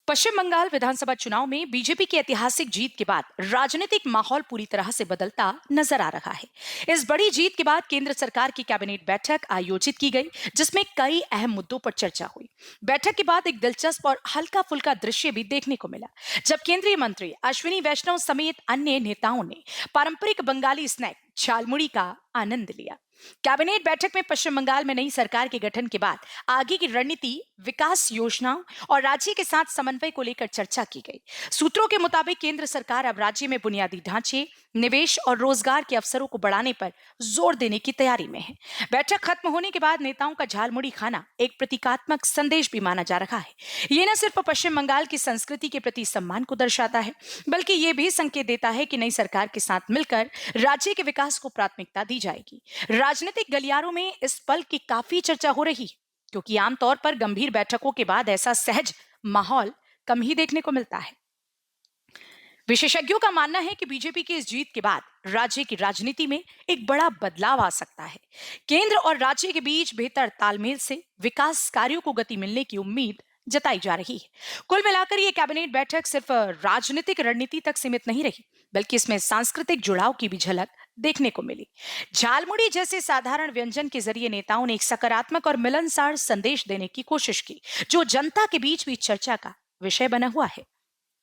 पश्चिम बंगाल विधानसभा चुनाव में बीजेपी की ऐतिहासिक जीत के बाद राजनीतिक माहौल पूरी तरह से बदलता नजर आ रहा है। इस बड़ी जीत के बाद केंद्र सरकार की कैबिनेट बैठक आयोजित की गई, जिसमें कई अहम मुद्दों पर चर्चा हुई। बैठक के बाद एक दिलचस्प और हल्का फुल्का दृश्य भी देखने को मिला, जब केंद्रीय मंत्री अश्विनी वैष्णव समेत अन्य नेताओं ने पारंपरिक बंगाली स्नैक झालमुड़ी का आनंद लिया। कैबिनेट बैठक में पश्चिम बंगाल में नई सरकार के गठन के बाद आगे की रणनीति, विकास योजनाओं और राज्य के साथ समन्वय को लेकर चर्चा की गई। सूत्रों के मुताबिक केंद्र सरकार अब राज्य में बुनियादी ढांचे, निवेश और रोजगार के अवसरों को बढ़ाने पर जोर देने की तैयारी में है। बैठक खत्म होने के बाद नेताओं का झालमुड़ी खाना एक प्रतीकात्मक संदेश भी माना जा रहा है। ये न सिर्फ पश्चिम बंगाल की संस्कृति के प्रति सम्मान को दर्शाता है, बल्कि ये भी संकेत देता है कि नई सरकार के साथ मिलकर राज्य के विकास को प्राथमिकता दी जाएगी। राजनीतिक गलियारों में इस पल की काफी चर्चा हो रही है, क्योंकि आमतौर पर गंभीर बैठकों के बाद ऐसा सहज माहौल कम ही देखने को मिलता है। विशेषज्ञों का मानना है कि बीजेपी की इस जीत के बाद राज्य की राजनीति में एक बड़ा बदलाव आ सकता है। केंद्र और राज्य के बीच बेहतर तालमेल से विकास कार्यों को गति मिलने की उम्मीद जताई जा रही है। कुल मिलाकर ये कैबिनेट बैठक सिर्फ राजनीतिक रणनीति तक सीमित नहीं रही, बल्कि इसमें सांस्कृतिक जुड़ाव की भी झलक देखने को मिली। झालमुड़ी जैसे साधारण व्यंजन के जरिए नेताओं ने एक सकारात्मक और मिलनसार संदेश देने की कोशिश की, जो जनता के बीच भी चर्चा का विषय बना हुआ है।